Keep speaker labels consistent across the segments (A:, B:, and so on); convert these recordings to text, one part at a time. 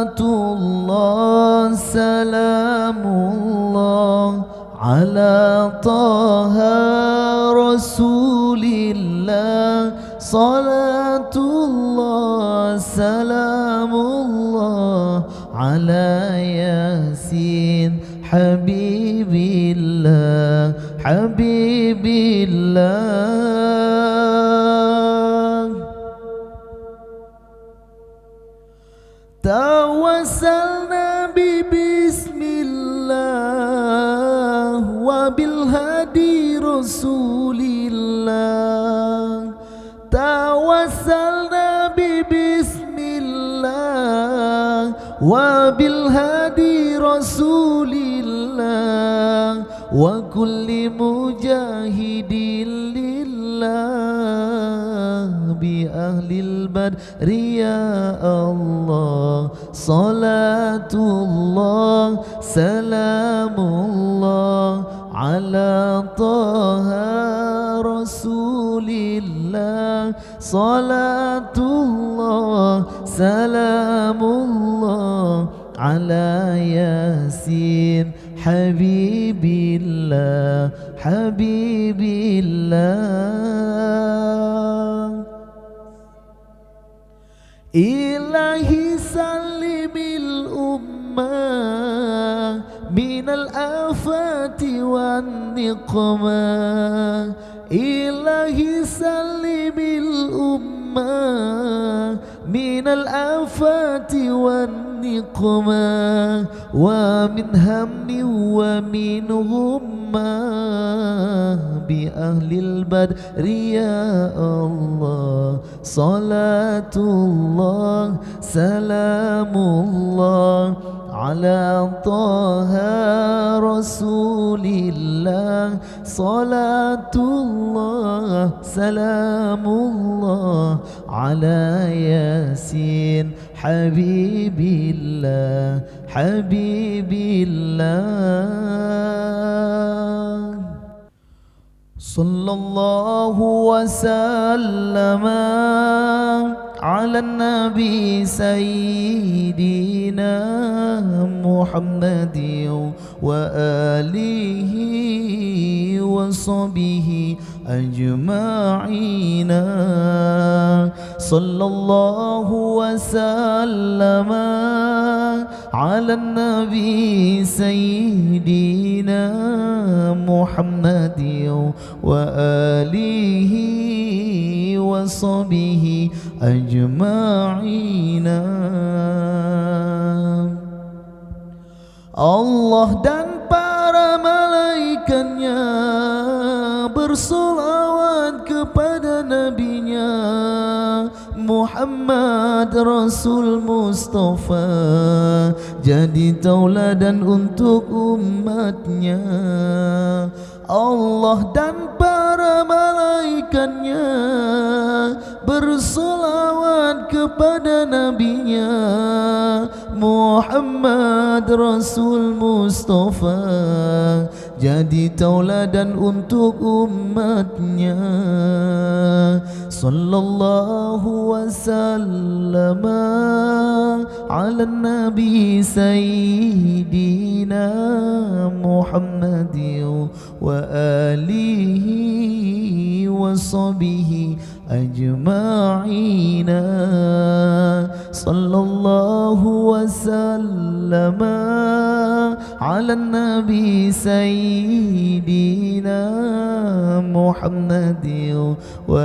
A: Salatullah salamullah ala taha rasulillah. Salatullah salamullah ala yasin habibillah habibillah. Tawassalna bi bismillah wa bil hadi rasulillah. Tawassalna bi bismillah wa bil hadi rasulillah wa kulli mujahidin lillah bi ahlil badri ya Allah. Salatullah salamullah ala taha rasulillah. الله صلاة الله سلام الله على ياسين حبيب الله حبيب الله إلهي سلم الأمة من الآفات والنقمة إلهي سلم الأمة من الآفات والنقمة ومن هم ومن غمة بأهل البدر يا الله صلاة الله سلام الله على طه رسول الله صلاة الله سلام الله على ياسين حبيب الله حبيب الله صلى الله وسلم على النبي سيدنا محمد وآله وصحبه أجمعين صلى الله وسلم على النبي سيدنا محمد وآله وصحبه أجمعين. Allah dan para malaikatnya bersolawat kepada nabinya Muhammad Rasul Mustafa, jadi tauladan untuk umatnya. Allah dan para malaikatnya bersolawat kepada nabinya Muhammad Rasul Mustafa, jadi tauladan untuk umatnya. Sallallahu wasallam ala nabi sayyidina Muhammad wa alihi wa sahbihi ajma'ina. Sallallahu wasallam ala nabi sayyidina Muhammad wa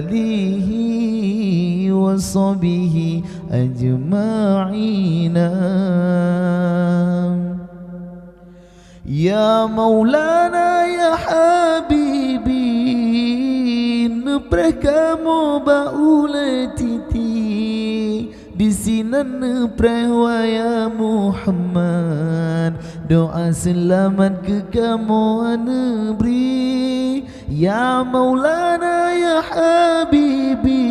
A: alihi wa sahbihi ajma'ina. Ya Maulana ya Habibi, nepreh kamu baule titi di sini nepreh waya Muhammad, doa selamat ke kamu negeri. Ya Maulana ya Habibi,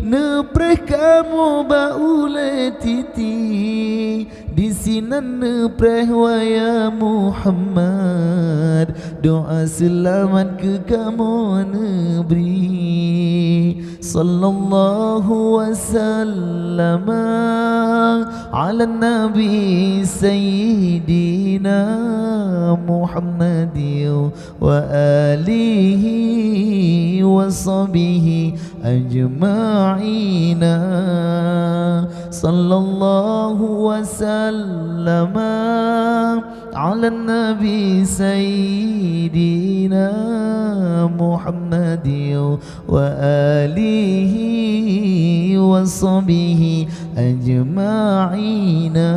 A: nepreh kamu baule titi di sini nepreh waya Muhammad, doa selamat ke kamu negeri. Sallallahu wasallam ala nabi sayyidina Muhammad wa alihi wa sahbihi ajma'ina. Sallallahu wasallam ala nabi sayyidina Muhammad wa alihi wa sahbihi ajma'ina.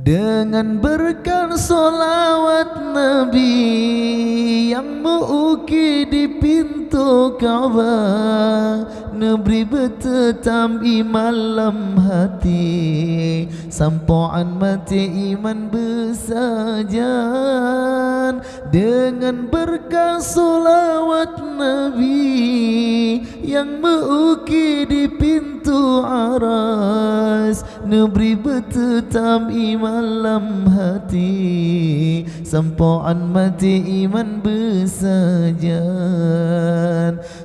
A: Dengan berkat solawat Nabi yang mengukir di pintu Ka'bah, Nabi bertetam malam hati, sampoan mati iman bersajan. Dengan berkat solawat Nabi yang mengukir di pintu aras, Neberi bertetam iman lam hati, Sampauan mati iman bersajan.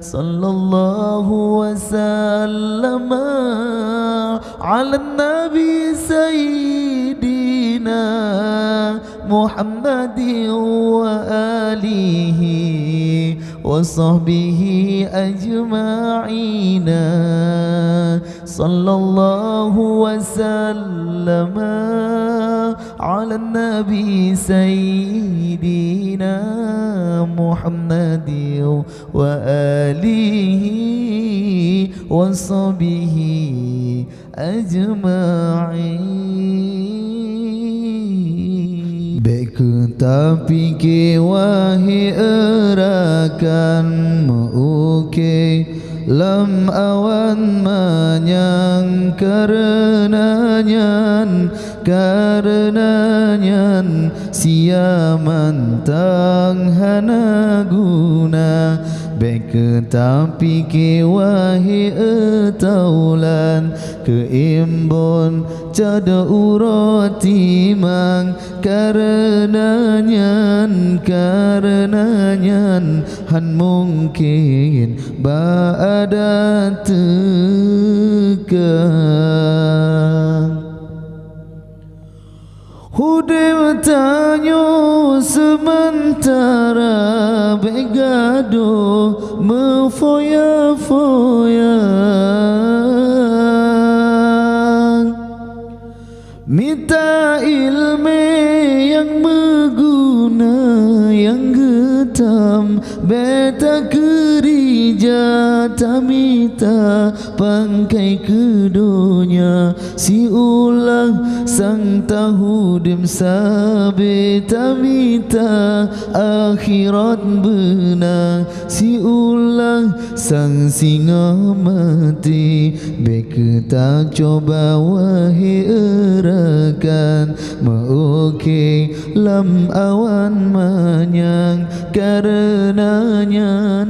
A: Sallallahu wasallam ala nabi sayyidina Muhammadin wa alihi wa sahbihi ajma'ina. Sallallahu wasallam ala nabi sayyidina Muhammadin wa alihi wa sahbihi ajma'in. Baik tapi ke wahai erakan mauke lam awan manyang karenanya siaman tang hana guna. Baik tapi ke wahai etaulan keimbon cada urati mang karenanya han mungkin ba'ada tekan. Hudim tanyo sementara begado mefoya-foya, minta ilmu yang berguna yang getam, beta kerja tamita pangkai kedunya. Si ulang sang tahu dim sabe tamita akhirat benar. Si ulang sang singa mati beketak coba wahai erakan mauke lam awan manyang karenanya